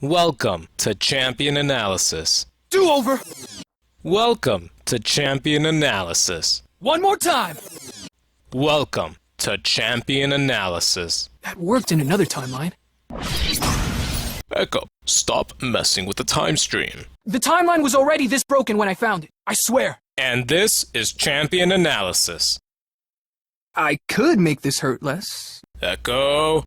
Welcome to Champion Analysis. Do over! Welcome to Champion Analysis. One more time! Welcome to Champion Analysis. That worked in another timeline. Ekko, stop messing with the time stream. The timeline was already this broken when I found it, I swear. And this is Champion Analysis. I could make this hurt less. Ekko.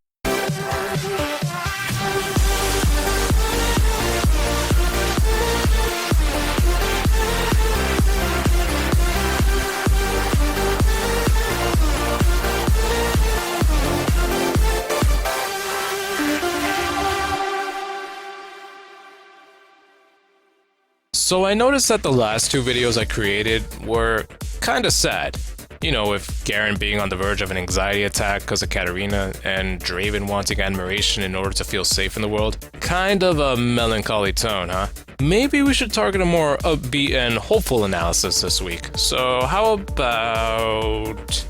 So I noticed that the last two videos I created were kinda sad. You know, with Garen being on the verge of an anxiety attack because of Katarina, and Draven wanting admiration in order to feel safe in the world. Kind of a melancholy tone, huh? Maybe we should target a more upbeat and hopeful analysis this week. So how about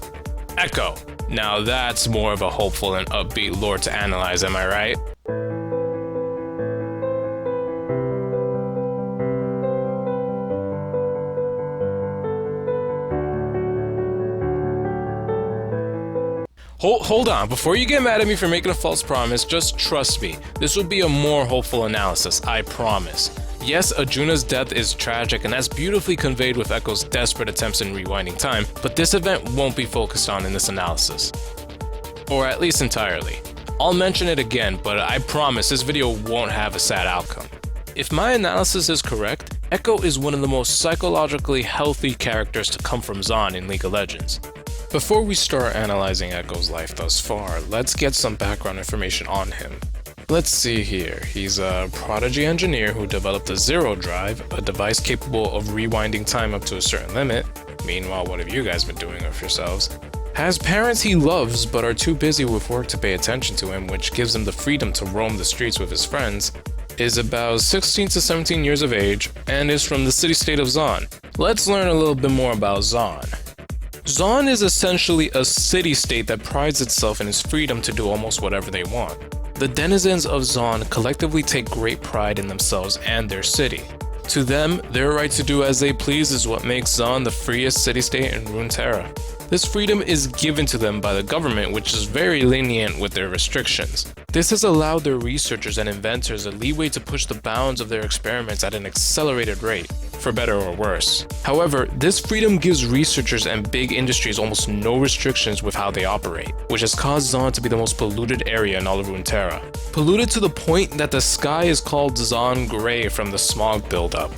Ekko? Now that's more of a hopeful and upbeat lore to analyze, am I right? Hold on, before you get mad at me for making a false promise, just trust me. This will be a more hopeful analysis, I promise. Yes, Arjuna's death is tragic, and that's beautifully conveyed with Ekko's desperate attempts in rewinding time, but this event won't be focused on in this analysis. Or at least entirely. I'll mention it again, but I promise this video won't have a sad outcome. If my analysis is correct, Ekko is one of the most psychologically healthy characters to come from Zaun in League of Legends. Before we start analyzing Ekko's life thus far, let's get some background information on him. Let's see here, he's a prodigy engineer who developed a Zero Drive, a device capable of rewinding time up to a certain limit. Meanwhile, what have you guys been doing with yourselves? Has parents he loves but are too busy with work to pay attention to him, which gives him the freedom to roam the streets with his friends. Is about 16 to 17 years of age, and is from the city-state of Zaun. Let's learn a little bit more about Zaun. Zaun is essentially a city-state that prides itself in its freedom to do almost whatever they want. The denizens of Zaun collectively take great pride in themselves and their city. To them, their right to do as they please is what makes Zaun the freest city-state in Runeterra. This freedom is given to them by the government, which is very lenient with their restrictions. This has allowed their researchers and inventors a leeway to push the bounds of their experiments at an accelerated rate, for better or worse. However, this freedom gives researchers and big industries almost no restrictions with how they operate, which has caused Zaun to be the most polluted area in all of Runeterra. Polluted to the point that the sky is called Zaun Gray from the smog buildup.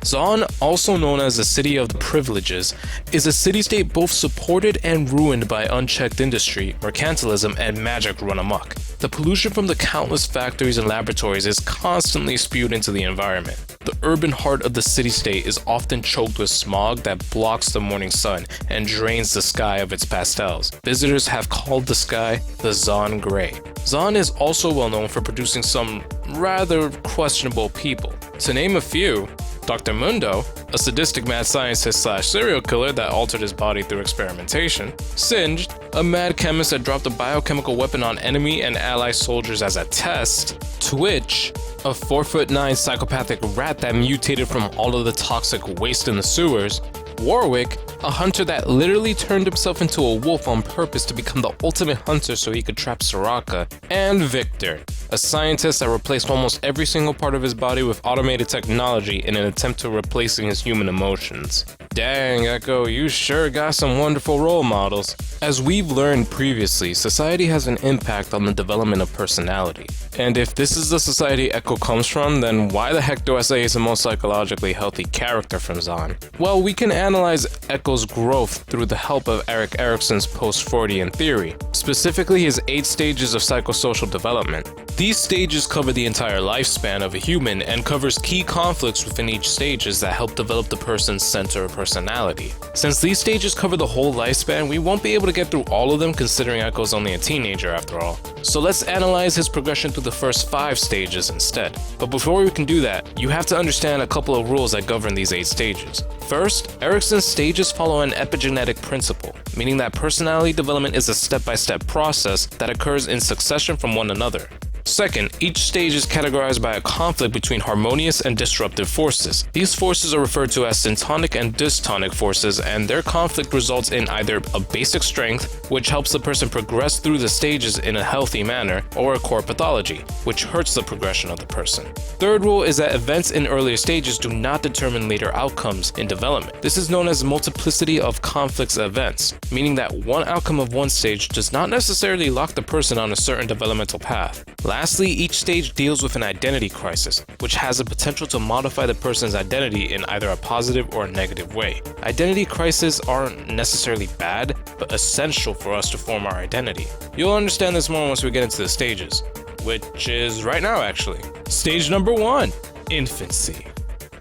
Zaun, also known as the City of the Privileges, is a city-state both supported and ruined by unchecked industry, mercantilism, and magic run amok. The pollution from the countless factories and laboratories is constantly spewed into the environment. The urban heart of the city-state is often choked with smog that blocks the morning sun and drains the sky of its pastels. Visitors have called the sky the Zaun Gray. Zaun is also well known for producing some rather questionable people. To name a few, Dr. Mundo, a sadistic mad scientist / serial killer that altered his body through experimentation. Singed, a mad chemist that dropped a biochemical weapon on enemy and ally soldiers as a test. Twitch, a 4'9" psychopathic rat that mutated from all of the toxic waste in the sewers. Warwick, a hunter that literally turned himself into a wolf on purpose to become the ultimate hunter so he could trap Soraka. And Victor, a scientist that replaced almost every single part of his body with automated technology in an attempt to replacing his human emotions. Dang, Ekko, you sure got some wonderful role models. As we've learned previously, society has an impact on the development of personality. And if this is the society Ekko comes from, then why the heck do I say he's the most psychologically healthy character from Zaun? Well, we can analyze Ekko's growth through the help of Erik Erikson's post-Freudian theory, specifically his 8 stages of psychosocial development. These stages cover the entire lifespan of a human and covers key conflicts within each stages that help develop the person's center of personality. Since these stages cover the whole lifespan, we won't be able to get through all of them considering Ekko's only a teenager after all. So let's analyze his progression through the first 5 stages instead. But before we can do that, you have to understand a couple of rules that govern these 8 stages. First, Erikson's stages follow an epigenetic principle, meaning that personality development is a step-by-step process that occurs in succession from one another. Second, each stage is categorized by a conflict between harmonious and disruptive forces. These forces are referred to as syntonic and dystonic forces, and their conflict results in either a basic strength, which helps the person progress through the stages in a healthy manner, or a core pathology, which hurts the progression of the person. Third rule is that events in earlier stages do not determine later outcomes in development. This is known as multiplicity of conflicts events, meaning that one outcome of one stage does not necessarily lock the person on a certain developmental path. Lastly, each stage deals with an identity crisis, which has the potential to modify the person's identity in either a positive or a negative way. Identity crises aren't necessarily bad, but essential for us to form our identity. You'll understand this more once we get into the stages, which is right now actually. Stage number 1, infancy.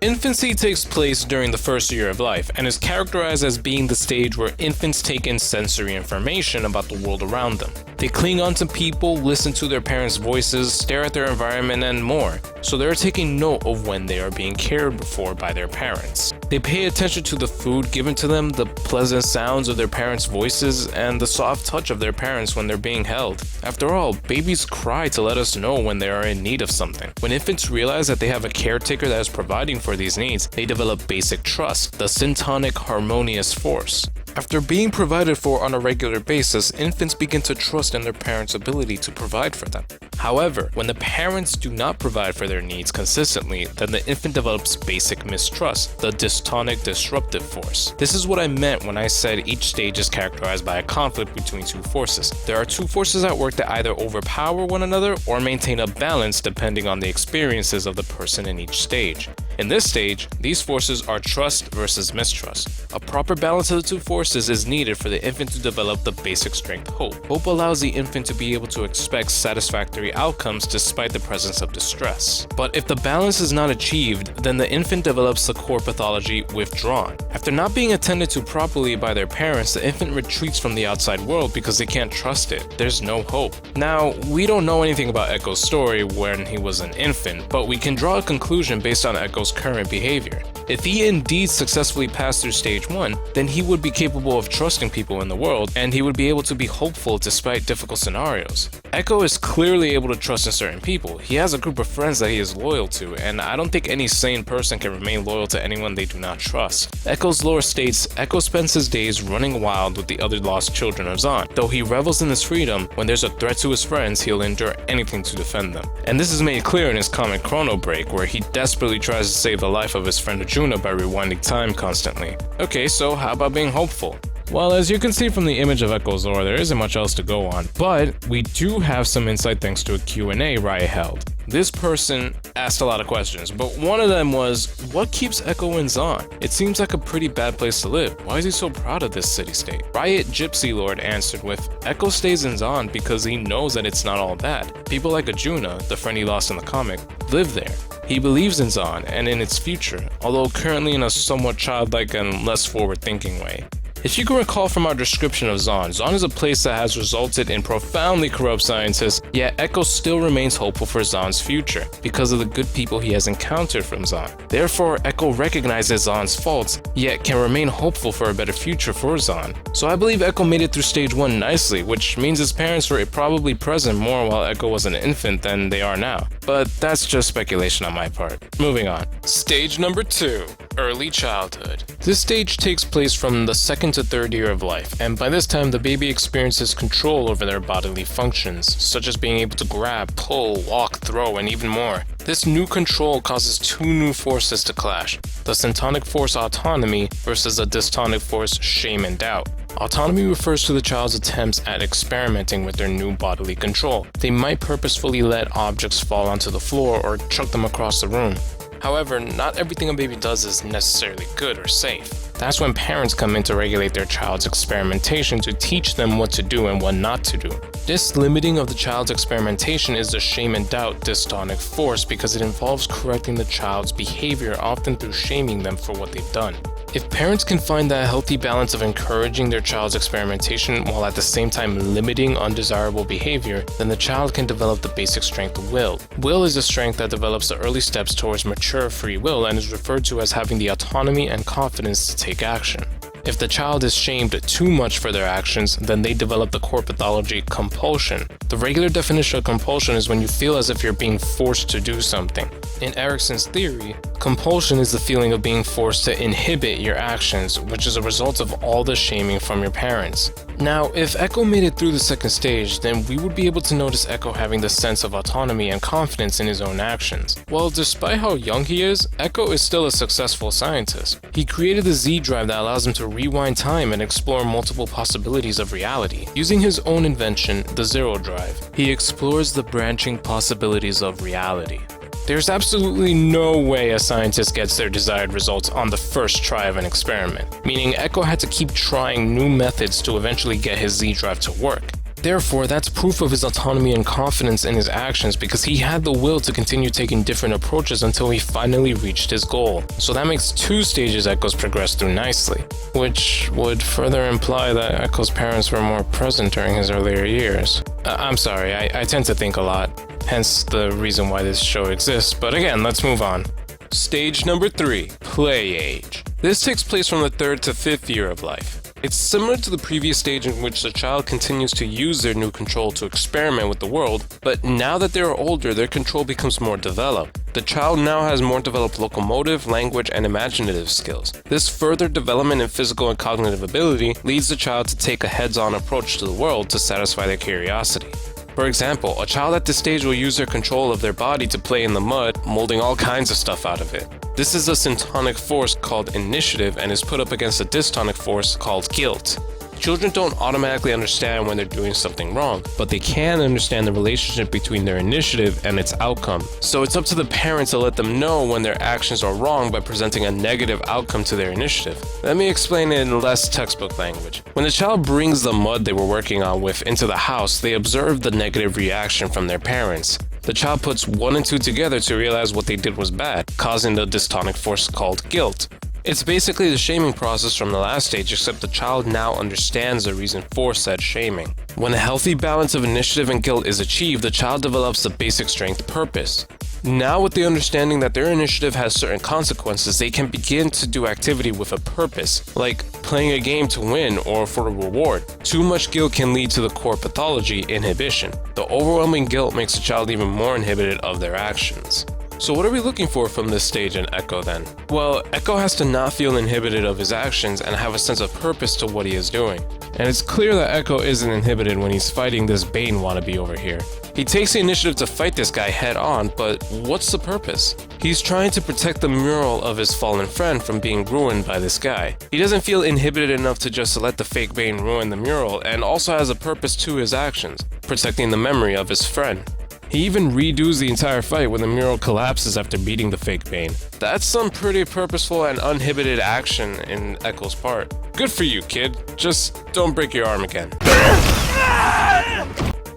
Infancy takes place during the first year of life and is characterized as being the stage where infants take in sensory information about the world around them. They cling on to people, listen to their parents' voices, stare at their environment, and more, so they're taking note of when they are being cared for by their parents. They pay attention to the food given to them, the pleasant sounds of their parents' voices, and the soft touch of their parents when they're being held. After all, babies cry to let us know when they are in need of something. When infants realize that they have a caretaker that is providing for these needs, they develop basic trust, the syntonic harmonious force. After being provided for on a regular basis, infants begin to trust in their parents' ability to provide for them. However, when the parents do not provide for their needs consistently, then the infant develops basic mistrust, the dystonic disruptive force. This is what I meant when I said each stage is characterized by a conflict between two forces. There are two forces at work that either overpower one another or maintain a balance depending on the experiences of the person in each stage. In this stage, these forces are trust versus mistrust. A proper balance of the two forces is needed for the infant to develop the basic strength hope. Hope allows the infant to be able to expect satisfactory outcomes despite the presence of distress. But if the balance is not achieved, then the infant develops the core pathology withdrawn. After not being attended to properly by their parents, the infant retreats from the outside world because they can't trust it. There's no hope. Now, we don't know anything about Ekko's story when he was an infant, but we can draw a conclusion based on Ekko's current behavior. If he indeed successfully passed through stage 1, then he would be capable of trusting people in the world, and he would be able to be hopeful despite difficult scenarios. Ekko is clearly able to trust in certain people. He has a group of friends that he is loyal to, and I don't think any sane person can remain loyal to anyone they do not trust. Ekko's lore states Ekko spends his days running wild with the other lost children of Zaun. Though he revels in his freedom, when there's a threat to his friends, he'll endure anything to defend them. And this is made clear in his comic Chrono Break, where he desperately tries to save the life of his friend Arjuna by rewinding time constantly. Okay, so how about being hopeful? Well, as you can see from the image of Ekko's lore, there isn't much else to go on, but we do have some insight thanks to a Q&A Riot held. This person asked a lot of questions, but one of them was, what keeps Ekko in Zaun? It seems like a pretty bad place to live. Why is he so proud of this city-state? Riot Gypsy Lord answered with, Ekko stays in Zaun because he knows that it's not all bad. People like Arjuna, the friend he lost in the comic, live there. He believes in Zaun and in its future, although currently in a somewhat childlike and less forward-thinking way. If you can recall from our description of Zaun, Zaun is a place that has resulted in profoundly corrupt scientists, yet Ekko still remains hopeful for Zaun's future because of the good people he has encountered from Zaun. Therefore, Ekko recognizes Zaun's faults, yet can remain hopeful for a better future for Zaun. So I believe Ekko made it through stage 1 nicely, which means his parents were probably present more while Ekko was an infant than they are now. But that's just speculation on my part. Moving on. Stage number 2. Early childhood. This stage takes place from the 2nd to 3rd year of life, and by this time the baby experiences control over their bodily functions, such as being able to grab, pull, walk, throw, and even more. This new control causes two new forces to clash, the syntonic force autonomy versus the dystonic force shame and doubt. Autonomy refers to the child's attempts at experimenting with their new bodily control. They might purposefully let objects fall onto the floor or chuck them across the room. However, not everything a baby does is necessarily good or safe. That's when parents come in to regulate their child's experimentation to teach them what to do and what not to do. This limiting of the child's experimentation is the shame and doubt dystonic force because it involves correcting the child's behavior, often through shaming them for what they've done. If parents can find that healthy balance of encouraging their child's experimentation while at the same time limiting undesirable behavior, then the child can develop the basic strength of will. Will is a strength that develops the early steps towards mature free will and is referred to as having the autonomy and confidence to take action. If the child is shamed too much for their actions, then they develop the core pathology compulsion. The regular definition of compulsion is when you feel as if you're being forced to do something. In Erikson's theory, compulsion is the feeling of being forced to inhibit your actions, which is a result of all the shaming from your parents. Now, if Ekko made it through the second stage, then we would be able to notice Ekko having the sense of autonomy and confidence in his own actions. Well, despite how young he is, Ekko is still a successful scientist. He created the Z drive that allows him to rewind time and explore multiple possibilities of reality. Using his own invention, the Zero Drive, he explores the branching possibilities of reality. There's absolutely no way a scientist gets their desired results on the first try of an experiment, meaning Ekko had to keep trying new methods to eventually get his Z drive to work. Therefore, that's proof of his autonomy and confidence in his actions because he had the will to continue taking different approaches until he finally reached his goal. So that makes 2 stages Ekko's progressed through nicely, which would further imply that Ekko's parents were more present during his earlier years. I'm sorry, I tend to think a lot, hence the reason why this show exists, but again, let's move on. Stage number 3, play age. This takes place from the 3rd to 5th year of life. It's similar to the previous stage in which the child continues to use their new control to experiment with the world, but now that they are older, their control becomes more developed. The child now has more developed locomotive, language, and imaginative skills. This further development in physical and cognitive ability leads the child to take a heads-on approach to the world to satisfy their curiosity. For example, a child at this stage will use their control of their body to play in the mud, molding all kinds of stuff out of it. This is a syntonic force called initiative and is put up against a dystonic force called guilt. Children don't automatically understand when they're doing something wrong, but they can understand the relationship between their initiative and its outcome. So it's up to the parents to let them know when their actions are wrong by presenting a negative outcome to their initiative. Let me explain it in less textbook language. When the child brings the mud they were working on with into the house, they observe the negative reaction from their parents. The child puts 1 and 2 together to realize what they did was bad, causing the dystonic force called guilt. It's basically the shaming process from the last stage, except the child now understands the reason for said shaming. When a healthy balance of initiative and guilt is achieved, the child develops the basic strength purpose. Now with the understanding that their initiative has certain consequences, they can begin to do activity with a purpose, like playing a game to win or for a reward. Too much guilt can lead to the core pathology, inhibition. The overwhelming guilt makes the child even more inhibited of their actions. So what are we looking for from this stage in Ekko then? Well, Ekko has to not feel inhibited of his actions and have a sense of purpose to what he is doing. And it's clear that Ekko isn't inhibited when he's fighting this Bane wannabe over here. He takes the initiative to fight this guy head on, but what's the purpose? He's trying to protect the mural of his fallen friend from being ruined by this guy. He doesn't feel inhibited enough to just let the fake Bane ruin the mural, and also has a purpose to his actions, protecting the memory of his friend. He even redoes the entire fight when the mural collapses after beating the fake Bane. That's some pretty purposeful and uninhibited action in Ekko's part. Good for you, kid. Just don't break your arm again.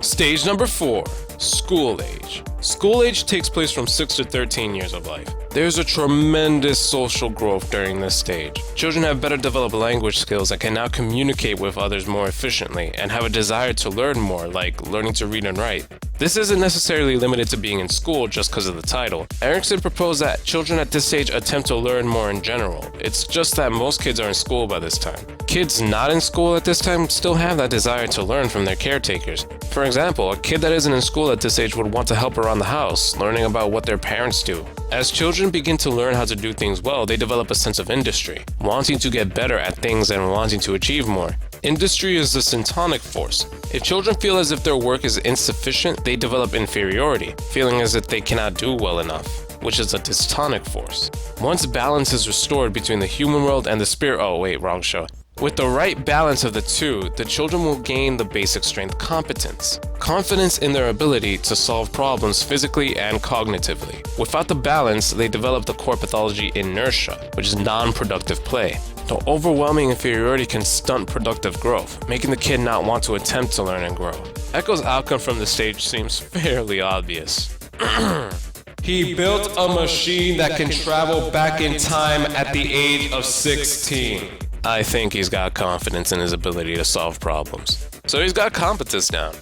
Stage number 4, school age. School age takes place from 6 to 13 years of life. There's a tremendous social growth during this stage. Children have better developed language skills and can now communicate with others more efficiently and have a desire to learn more, like learning to read and write. This isn't necessarily limited to being in school just because of the title. Erikson proposed that children at this stage attempt to learn more in general. It's just that most kids are in school by this time. Kids not in school at this time still have that desire to learn from their caretakers. For example, a kid that isn't in school at this age would want to help around the house, learning about what their parents do. As children begin to learn how to do things well, they develop a sense of industry, wanting to get better at things and wanting to achieve more. Industry is the syntonic force. If children feel as if their work is insufficient, they develop inferiority, feeling as if they cannot do well enough, which is a dystonic force. Once balance is restored between the human world and the spirit— oh wait, wrong show. With the right balance of the two, the children will gain the basic strength competence, confidence in their ability to solve problems physically and cognitively. Without the balance, they develop the core pathology inertia, which is non-productive play. The overwhelming inferiority can stunt productive growth, making the kid not want to attempt to learn and grow. Ekko's outcome from this stage seems fairly obvious. He built a machine that can travel back in time at the age of 16. I think he's got confidence in his ability to solve problems. So he's got competence down,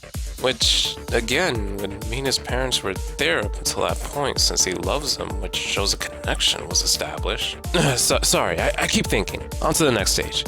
which, again, would mean his parents were there up until that point since he loves them, which shows a connection was established. Sorry, I keep thinking. On to the next stage.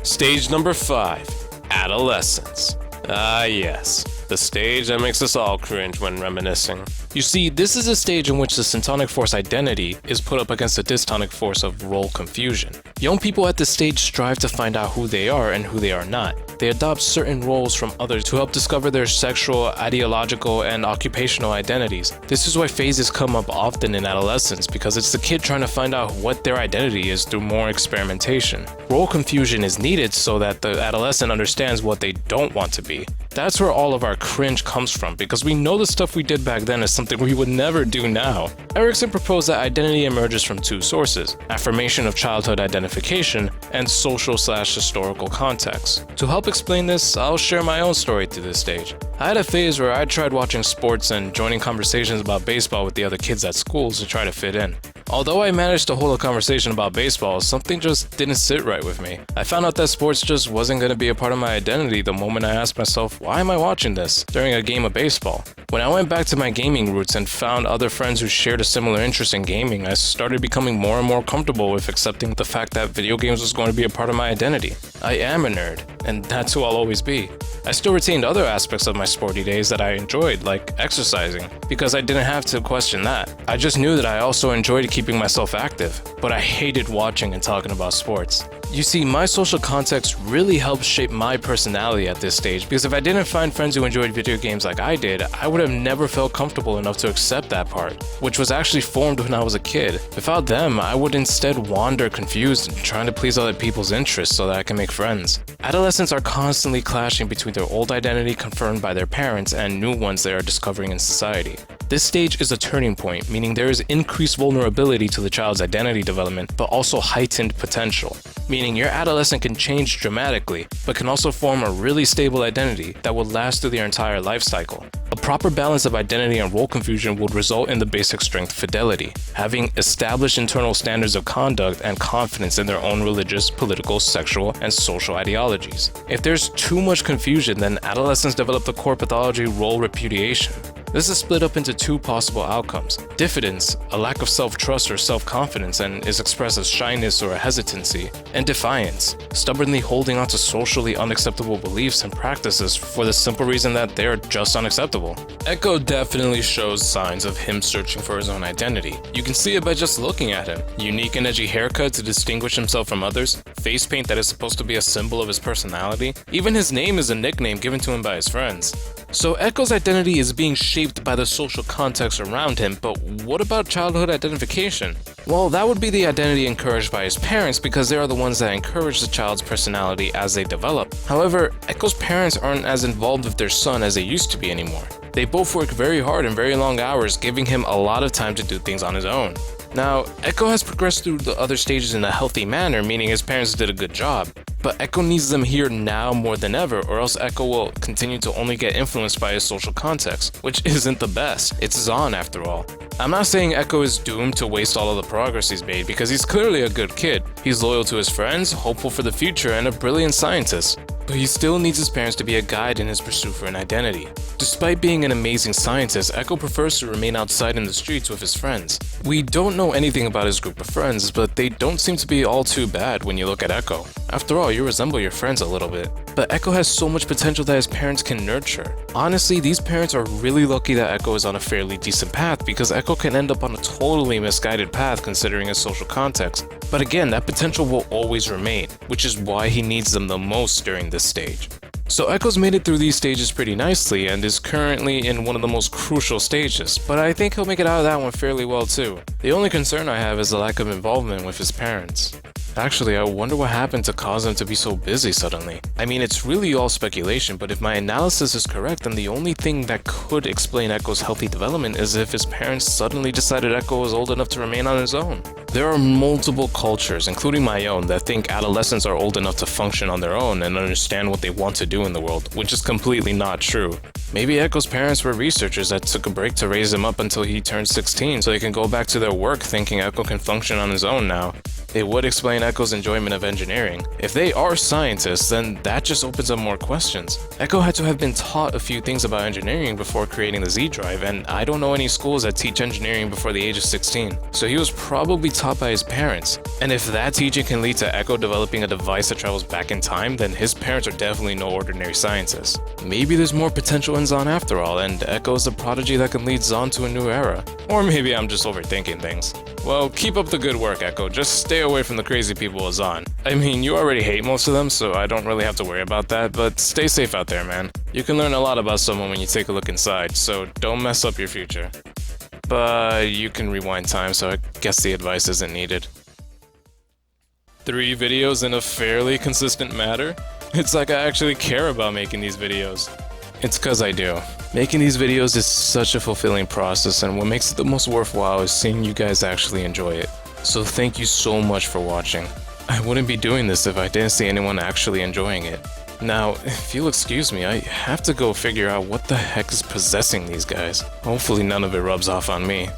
Stage number 5, Adolescence. Ah yes, the stage that makes us all cringe when reminiscing. You see, this is a stage in which the syntonic force identity is put up against the dystonic force of role confusion. Young people at this stage strive to find out who they are and who they are not. They adopt certain roles from others to help discover their sexual, ideological, and occupational identities. This is why phases come up often in adolescence, because it's the kid trying to find out what their identity is through more experimentation. Role confusion is needed so that the adolescent understands what they don't want to be. That's where all of our cringe comes from, because we know the stuff we did back then is something we would never do now. Erikson proposed that identity emerges from 2 sources: affirmation of childhood identification and social/historical context. To help explain this, I'll share my own story through this stage. I had a phase where I tried watching sports and joining conversations about baseball with the other kids at schools to try to fit in. Although I managed to hold a conversation about baseball, something just didn't sit right with me. I found out that sports just wasn't going to be a part of my identity the moment I asked myself, why am I watching this during a game of baseball? When I went back to my gaming roots and found other friends who shared a similar interest in gaming, I started becoming more and more comfortable with accepting the fact that video games was going to be a part of my identity. I am a nerd, and that's who I'll always be. I still retained other aspects of my sporty days that I enjoyed, like exercising, because I didn't have to question that. I just knew that I also enjoyed keeping myself active, but I hated watching and talking about sports. You see, my social context really helped shape my personality at this stage, because if I didn't find friends who enjoyed video games like I did, I would have never felt comfortable enough to accept that part, which was actually formed when I was a kid. Without them, I would instead wander confused and trying to please other people's interests so that I can make friends. Adolescents are constantly clashing between their old identity confirmed by their parents and new ones they are discovering in society. This stage is a turning point, meaning there is increased vulnerability to the child's identity development, but also heightened potential. Meaning your adolescent can change dramatically, but can also form a really stable identity that will last through their entire life cycle. A proper balance of identity and role confusion would result in the basic strength fidelity, having established internal standards of conduct and confidence in their own religious, political, sexual, and social ideologies. If there's too much confusion, then adolescents develop the core pathology role repudiation. This is split up into 2 possible outcomes: diffidence, a lack of self-trust or self-confidence and is expressed as shyness or a hesitancy, and defiance, stubbornly holding on to socially unacceptable beliefs and practices for the simple reason that they're just unacceptable. Ekko definitely shows signs of him searching for his own identity. You can see it by just looking at him. Unique and edgy haircut to distinguish himself from others, face paint that is supposed to be a symbol of his personality, even his name is a nickname given to him by his friends. So Ekko's identity is being shaped by the social context around him, but what about childhood identification? Well, that would be the identity encouraged by his parents because they are the ones that encourage the child's personality as they develop. However, Ekko's parents aren't as involved with their son as they used to be anymore. They both work very hard and very long hours, giving him a lot of time to do things on his own. Now, Ekko has progressed through the other stages in a healthy manner, meaning his parents did a good job. But Ekko needs them here now more than ever, or else Ekko will continue to only get influenced by his social context, which isn't the best. It's Zaun after all. I'm not saying Ekko is doomed to waste all of the progress he's made, because he's clearly a good kid. He's loyal to his friends, hopeful for the future, and a brilliant scientist. But he still needs his parents to be a guide in his pursuit for an identity. Despite being an amazing scientist, Ekko prefers to remain outside in the streets with his friends. We don't know anything about his group of friends, but they don't seem to be all too bad when you look at Ekko. After all, you resemble your friends a little bit. But Ekko has so much potential that his parents can nurture. Honestly, these parents are really lucky that Ekko is on a fairly decent path, because Ekko can end up on a totally misguided path considering his social context. But again, that potential will always remain, which is why he needs them the most during this stage. So Ekko's made it through these stages pretty nicely and is currently in one of the most crucial stages, but I think he'll make it out of that one fairly well too. The only concern I have is the lack of involvement with his parents. Actually, I wonder what happened to cause him to be so busy suddenly. I mean, it's really all speculation, but if my analysis is correct, then the only thing that could explain Ekko's healthy development is if his parents suddenly decided Ekko was old enough to remain on his own. There are multiple cultures, including my own, that think adolescents are old enough to function on their own and understand what they want to do in the world, which is completely not true. Maybe Ekko's parents were researchers that took a break to raise him up until he turned 16 so they can go back to their work thinking Ekko can function on his own now. It would explain Ekko's enjoyment of engineering. If they are scientists, then that just opens up more questions. Ekko had to have been taught a few things about engineering before creating the Z drive, and I don't know any schools that teach engineering before the age of 16. So he was probably taught by his parents. And if that teaching can lead to Ekko developing a device that travels back in time, then his parents are definitely no ordinary scientists. Maybe there's more potential in Zaun after all, and Ekko is the prodigy that can lead Zaun to a new era. Or maybe I'm just overthinking things. Well, keep up the good work, Ekko. Just stay away from the crazy people of Zaun. I mean, you already hate most of them, so I don't really have to worry about that, but stay safe out there, man. You can learn a lot about someone when you take a look inside, so don't mess up your future. But you can rewind time, so I guess the advice isn't needed. 3 videos in a fairly consistent manner? It's like I actually care about making these videos. It's cause I do. Making these videos is such a fulfilling process, and what makes it the most worthwhile is seeing you guys actually enjoy it. So thank you so much for watching. I wouldn't be doing this if I didn't see anyone actually enjoying it. Now, if you'll excuse me, I have to go figure out what the heck is possessing these guys. Hopefully none of it rubs off on me.